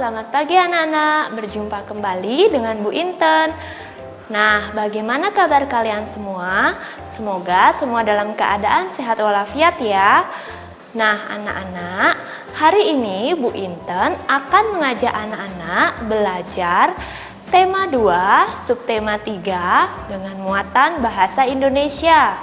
selamat pagi anak-anak. Berjumpa kembali dengan Bu Inten. Nah, bagaimana kabar kalian semua? Semoga semua dalam keadaan sehat walafiat ya. Nah, anak-anak, hari ini Bu Inten akan mengajak anak-anak belajar tema 2, subtema 3 dengan muatan bahasa Indonesia.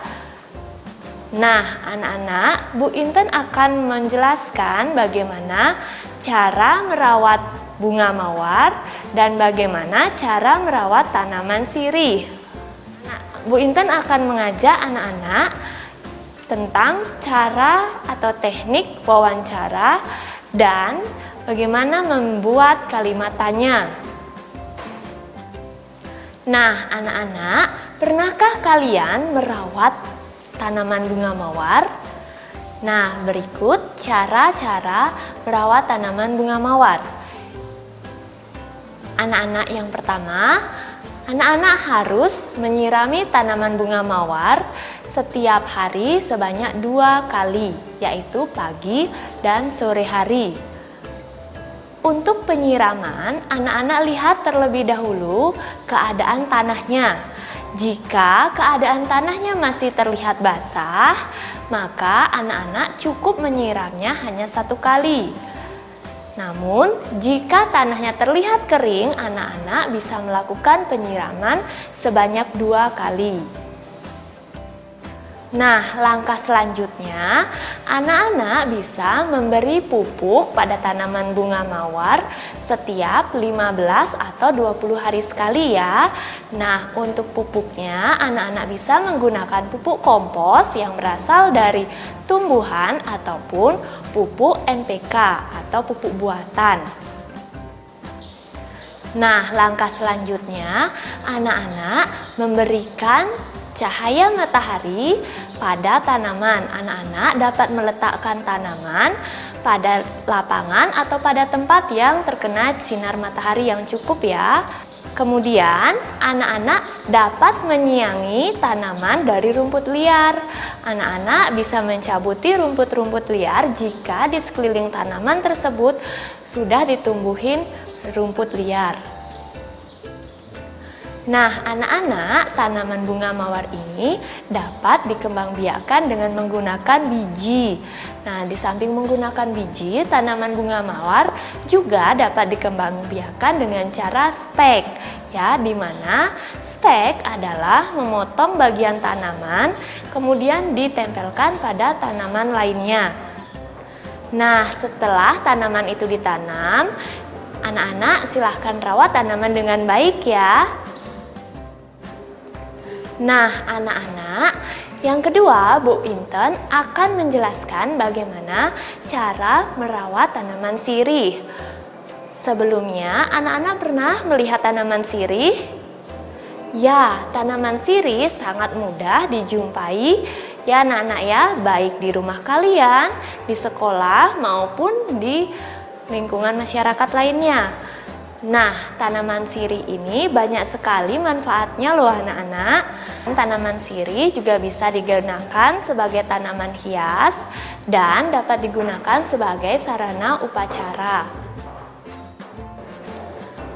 Nah, anak-anak, Bu Inten akan menjelaskan bagaimana cara merawat bunga mawar dan bagaimana cara merawat tanaman sirih. Nah, Bu Inten akan mengajak anak-anak tentang cara atau teknik wawancara dan bagaimana membuat kalimat tanya. Nah, anak-anak, pernahkah kalian merawat tanaman bunga mawar? Nah, berikut cara-cara merawat tanaman bunga mawar. Anak-anak, yang pertama, anak-anak harus menyirami tanaman bunga mawar setiap hari sebanyak 2 kali, yaitu pagi dan sore hari. Untuk penyiraman, anak-anak lihat terlebih dahulu keadaan tanahnya. Jika keadaan tanahnya masih terlihat basah, maka anak-anak cukup menyiramnya hanya 1 kali. Namun, jika tanahnya terlihat kering, anak-anak bisa melakukan penyiraman sebanyak 2 kali. Nah, langkah selanjutnya, anak-anak bisa memberi pupuk pada tanaman bunga mawar setiap 15 atau 20 hari sekali ya. Nah, untuk pupuknya, anak-anak bisa menggunakan pupuk kompos yang berasal dari tumbuhan ataupun pupuk NPK atau pupuk buatan. Nah, langkah selanjutnya, anak-anak memberikan cahaya matahari pada tanaman. Anak-anak dapat meletakkan tanaman pada lapangan atau pada tempat yang terkena sinar matahari yang cukup ya. Kemudian, anak-anak dapat menyiangi tanaman dari rumput liar. Anak-anak bisa mencabuti rumput-rumput liar jika di sekeliling tanaman tersebut sudah ditumbuhin rumput liar. Nah, anak-anak, tanaman bunga mawar ini dapat dikembangbiakkan dengan menggunakan biji. Nah, di samping menggunakan biji, tanaman bunga mawar juga dapat dikembangbiakkan dengan cara stek, ya, di mana stek adalah memotong bagian tanaman kemudian ditempelkan pada tanaman lainnya. Nah, setelah tanaman itu ditanam, anak-anak silahkan rawat tanaman dengan baik ya. Nah, anak-anak, yang kedua, Bu Inten akan menjelaskan bagaimana cara merawat tanaman sirih. Sebelumnya, anak-anak pernah melihat tanaman sirih? Ya, tanaman sirih sangat mudah dijumpai ya anak-anak ya, baik di rumah kalian, di sekolah maupun di lingkungan masyarakat lainnya. Nah, tanaman sirih ini banyak sekali manfaatnya loh anak-anak. Tanaman sirih juga bisa digunakan sebagai tanaman hias dan dapat digunakan sebagai sarana upacara.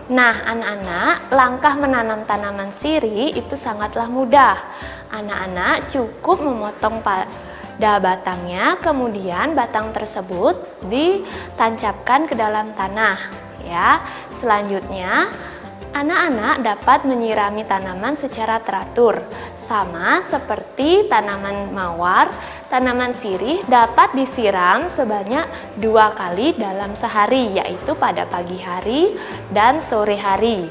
Nah, anak-anak, langkah menanam tanaman sirih itu sangatlah mudah. Anak-anak cukup memotong pada batangnya, kemudian batang tersebut ditancapkan ke dalam tanah. Ya, selanjutnya anak-anak dapat menyirami tanaman secara teratur. Sama seperti tanaman mawar, tanaman sirih dapat disiram sebanyak 2 kali dalam sehari, yaitu pada pagi hari dan sore hari.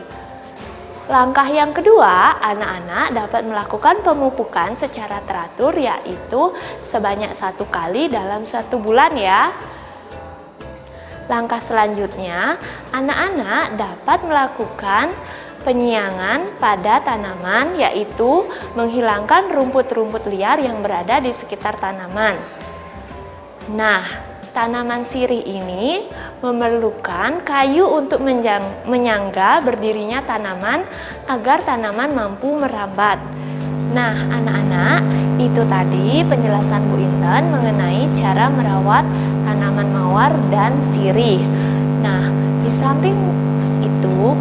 Langkah yang kedua, anak-anak dapat melakukan pemupukan secara teratur, yaitu sebanyak 1 kali dalam 1 bulan ya. Langkah selanjutnya, anak-anak dapat melakukan penyiangan pada tanaman, yaitu menghilangkan rumput-rumput liar yang berada di sekitar tanaman. Nah, tanaman sirih ini memerlukan kayu untuk menyangga berdirinya tanaman agar tanaman mampu merambat. Nah, anak-anak, itu tadi penjelasan Bu Inten mengenai cara merawat tanaman mawar dan sirih. Nah, di samping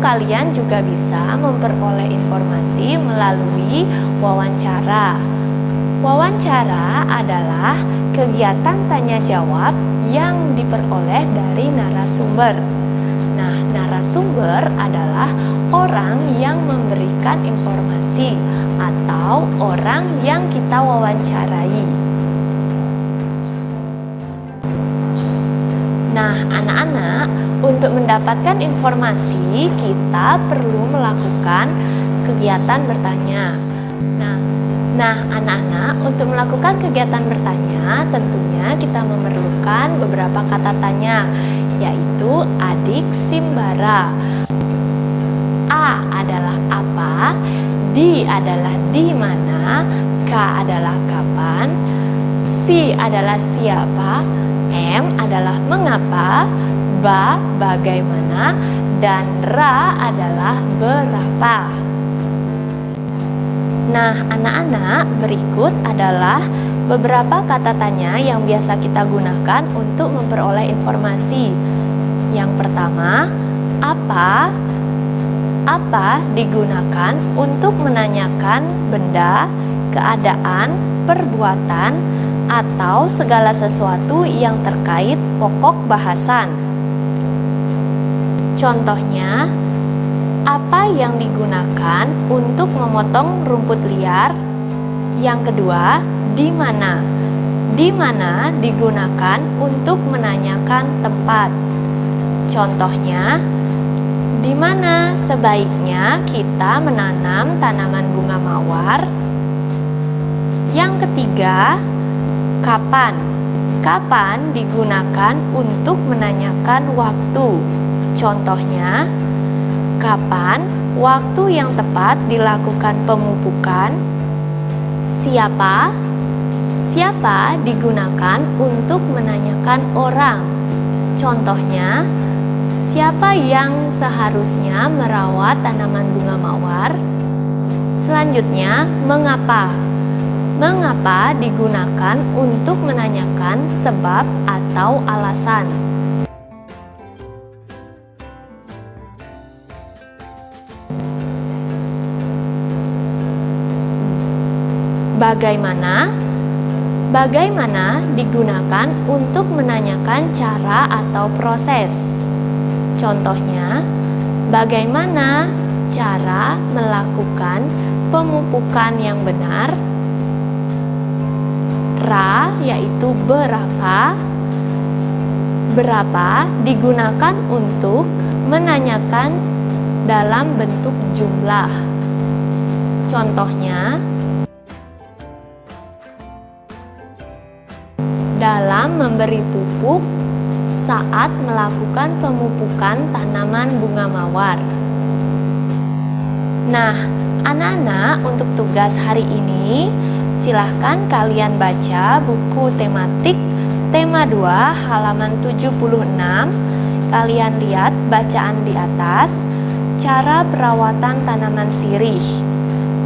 kalian juga bisa memperoleh informasi melalui wawancara. Wawancara adalah kegiatan tanya jawab yang diperoleh dari narasumber. Nah, narasumber adalah orang yang memberikan informasi atau orang yang kita wawancarai. Nah, anak-anak, untuk mendapatkan informasi kita perlu melakukan kegiatan bertanya. Nah, anak-anak, untuk melakukan kegiatan bertanya tentunya kita memerlukan beberapa kata tanya, yaitu adik simbara. A adalah apa, di adalah di mana, K adalah kapan, Si adalah siapa, M adalah mengapa, Ba bagaimana, dan Ra adalah berapa. Nah, anak-anak, berikut adalah beberapa kata tanya yang biasa kita gunakan untuk memperoleh informasi. Yang pertama, apa? Apa digunakan untuk menanyakan benda, keadaan, perbuatan, atau segala sesuatu yang terkait pokok bahasan. Contohnya, apa yang digunakan untuk memotong rumput liar? Yang kedua, di mana? Di mana digunakan untuk menanyakan tempat. Contohnya, di mana sebaiknya kita menanam tanaman bunga mawar? Yang ketiga, kapan? Kapan digunakan untuk menanyakan waktu? Contohnya, kapan waktu yang tepat dilakukan pemupukan? Siapa? Siapa digunakan untuk menanyakan orang? Contohnya, siapa yang seharusnya merawat tanaman bunga mawar? Selanjutnya, mengapa? Mengapa digunakan untuk menanyakan sebab atau alasan? Bagaimana? Bagaimana digunakan untuk menanyakan cara atau proses. Contohnya, bagaimana cara melakukan pemupukan yang benar? Ra, yaitu berapa. Berapa digunakan untuk menanyakan dalam bentuk jumlah. Contohnya, dalam memberi pupuk saat melakukan pemupukan tanaman bunga mawar. Nah, anak-anak, untuk tugas hari ini, silahkan kalian baca buku tematik tema 2 halaman 76. Kalian lihat bacaan di atas, cara perawatan tanaman sirih.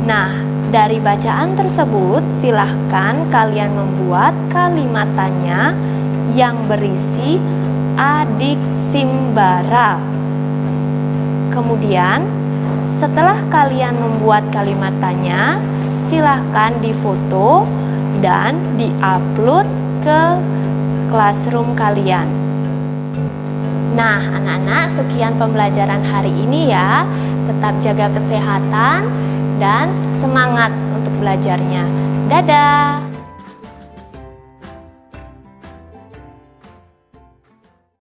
Nah, dari bacaan tersebut, silahkan kalian membuat kalimat tanya yang berisi adik simbara. Kemudian, setelah kalian membuat kalimat tanya, silahkan difoto dan diupload ke classroom kalian. Nah, anak-anak, sekian pembelajaran hari ini ya. Tetap jaga kesehatan dan semangat untuk belajarnya. Dadah!